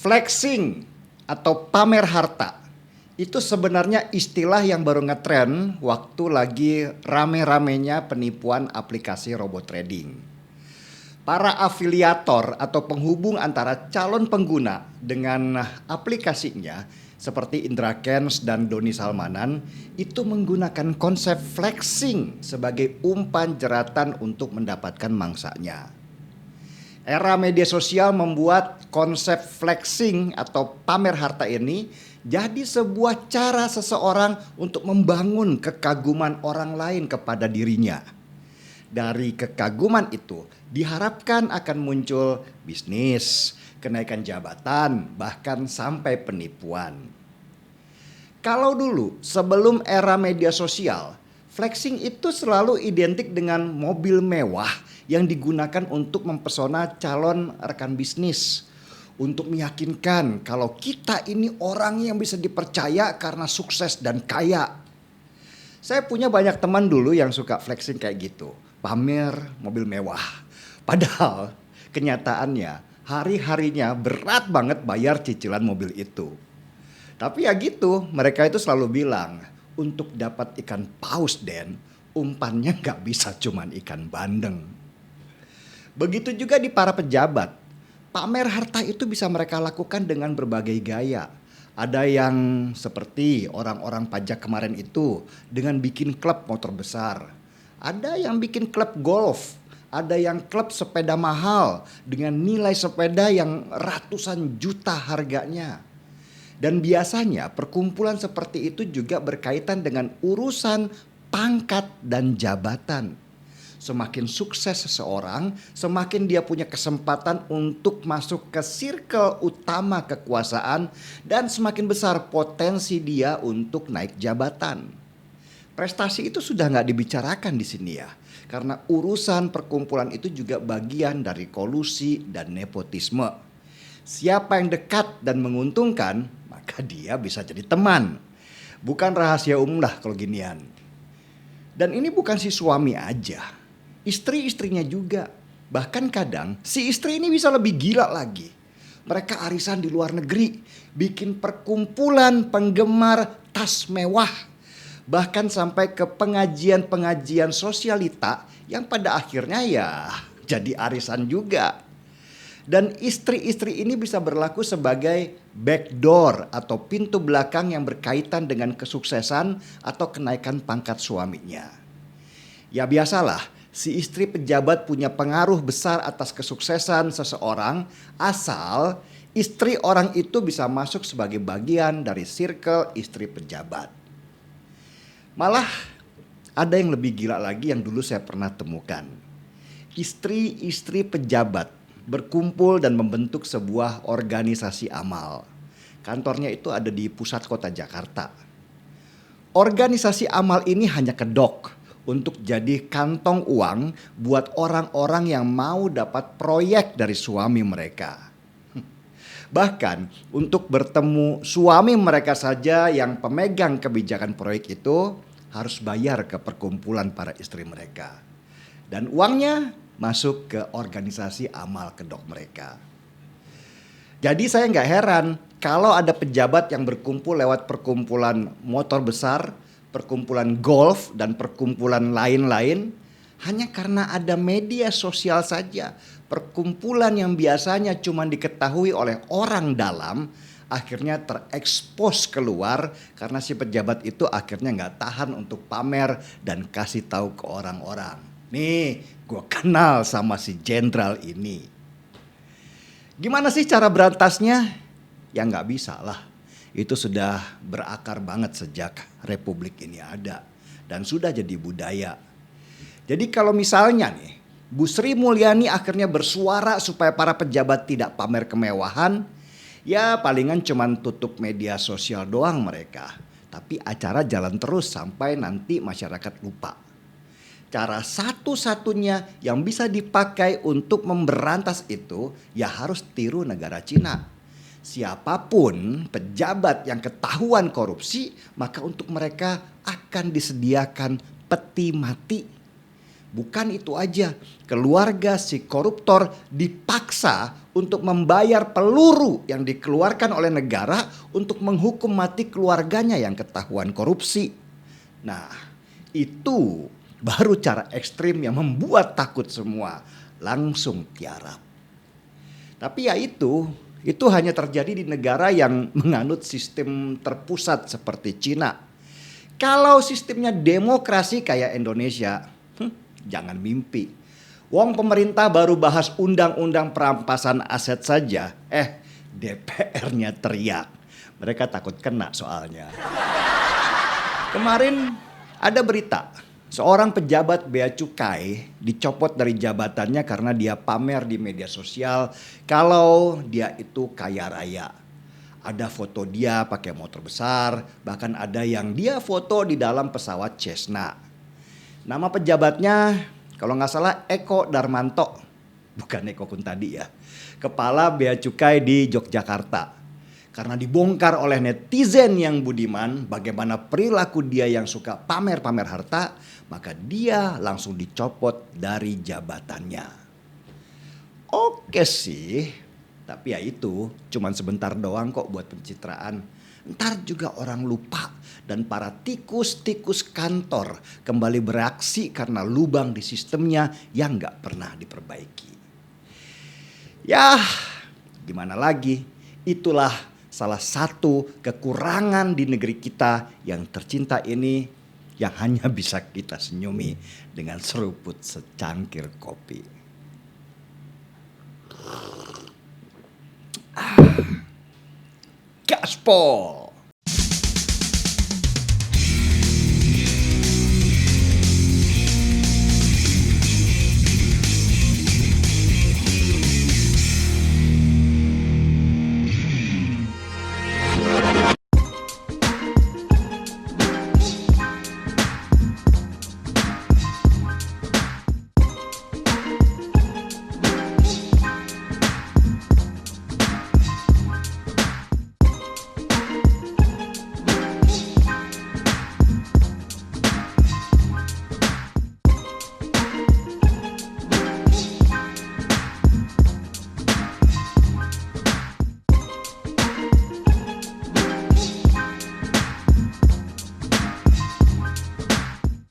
Flexing atau pamer harta itu sebenarnya istilah yang baru ngetren waktu lagi rame-ramenya penipuan aplikasi robot trading. Para afiliator atau penghubung antara calon pengguna dengan aplikasinya seperti Indra Kents dan Doni Salmanan itu menggunakan konsep flexing sebagai umpan jeratan untuk mendapatkan mangsanya. Era media sosial membuat konsep flexing atau pamer harta ini jadi sebuah cara seseorang untuk membangun kekaguman orang lain kepada dirinya. Dari kekaguman itu diharapkan akan muncul bisnis, kenaikan jabatan, bahkan sampai penipuan. Kalau dulu sebelum era media sosial, flexing itu selalu identik dengan mobil mewah yang digunakan untuk mempesona calon rekan bisnis. Untuk meyakinkan kalau kita ini orang yang bisa dipercaya karena sukses dan kaya. Saya punya banyak teman dulu yang suka flexing kayak gitu. Pamer mobil mewah. Padahal kenyataannya hari-harinya berat banget bayar cicilan mobil itu. Tapi ya gitu, mereka itu selalu bilang, untuk dapat ikan paus Den, umpannya gak bisa cuman ikan bandeng. Begitu juga di para pejabat. Pamer harta itu bisa mereka lakukan dengan berbagai gaya. Ada yang seperti orang-orang pajak kemarin itu dengan bikin klub motor besar. Ada yang bikin klub golf. Ada yang klub sepeda mahal dengan nilai sepeda yang ratusan juta harganya. Dan biasanya perkumpulan seperti itu juga berkaitan dengan urusan pangkat dan jabatan. Semakin sukses seseorang, semakin dia punya kesempatan untuk masuk ke circle utama kekuasaan dan semakin besar potensi dia untuk naik jabatan. Prestasi itu sudah nggak dibicarakan di sini ya, karena urusan perkumpulan itu juga bagian dari kolusi dan nepotisme. Siapa yang dekat dan menguntungkan, maka dia bisa jadi teman. Bukan rahasia umum lah kalau ginian. Dan ini bukan si suami aja. Istri-istrinya juga. Bahkan kadang si istri ini bisa lebih gila lagi. Mereka arisan di luar negeri. Bikin perkumpulan penggemar tas mewah. Bahkan sampai ke pengajian-pengajian sosialita yang pada akhirnya ya jadi arisan juga. Dan istri-istri ini bisa berlaku sebagai backdoor atau pintu belakang yang berkaitan dengan kesuksesan atau kenaikan pangkat suaminya. Ya biasalah. Si istri pejabat punya pengaruh besar atas kesuksesan seseorang asal istri orang itu bisa masuk sebagai bagian dari circle istri pejabat. Malah ada yang lebih gila lagi yang dulu saya pernah temukan. Istri-istri pejabat berkumpul dan membentuk sebuah organisasi amal. Kantornya itu ada di pusat kota Jakarta. Organisasi amal ini hanya kedok untuk jadi kantong uang buat orang-orang yang mau dapat proyek dari suami mereka. Bahkan untuk bertemu suami mereka saja yang pemegang kebijakan proyek itu harus bayar ke perkumpulan para istri mereka. Dan uangnya masuk ke organisasi amal kedok mereka. Jadi saya nggak heran kalau ada pejabat yang berkumpul lewat perkumpulan motor besar, perkumpulan golf dan perkumpulan lain-lain hanya karena ada media sosial saja. Perkumpulan yang biasanya cuma diketahui oleh orang dalam akhirnya terekspos keluar karena si pejabat itu akhirnya nggak tahan untuk pamer dan kasih tahu ke orang-orang. Nih, gue kenal sama si jenderal ini. Gimana sih cara berantasnya? Ya nggak bisa lah. Itu sudah berakar banget sejak republik ini ada dan sudah jadi budaya. Jadi kalau misalnya nih Bu Sri Mulyani akhirnya bersuara supaya para pejabat tidak pamer kemewahan, ya palingan cuman tutup media sosial doang mereka. Tapi acara jalan terus sampai nanti masyarakat lupa. Cara satu-satunya yang bisa dipakai untuk memberantas itu ya harus tiru negara Cina. Siapapun pejabat yang ketahuan korupsi, maka untuk mereka akan disediakan peti mati. Bukan itu aja, keluarga si koruptor dipaksa untuk membayar peluru yang dikeluarkan oleh negara untuk menghukum mati keluarganya yang ketahuan korupsi. Nah, itu baru cara ekstrim yang membuat takut semua, langsung tiarap. Tapi ya itu hanya terjadi di negara yang menganut sistem terpusat seperti Cina. Kalau sistemnya demokrasi kayak Indonesia, jangan mimpi. Wong pemerintah baru bahas undang-undang perampasan aset saja, DPR-nya teriak. Mereka takut kena soalnya. Kemarin ada berita, seorang pejabat bea cukai dicopot dari jabatannya karena dia pamer di media sosial kalau dia itu kaya raya. Ada foto dia pakai motor besar, bahkan ada yang dia foto di dalam pesawat Cessna. Nama pejabatnya kalau nggak salah Eko Darmanto, bukan Eko Kuntadi ya. Kepala Bea Cukai di Yogyakarta. Karena dibongkar oleh netizen yang budiman bagaimana perilaku dia yang suka pamer-pamer harta, maka dia langsung dicopot dari jabatannya. Oke sih, tapi ya itu cuman sebentar doang kok buat pencitraan. Ntar juga orang lupa dan para tikus-tikus kantor kembali bereaksi karena lubang di sistemnya yang gak pernah diperbaiki. Ya gimana lagi, itulah salah satu kekurangan di negeri kita yang tercinta ini yang hanya bisa kita senyumi dengan seruput secangkir kopi. Gaspol.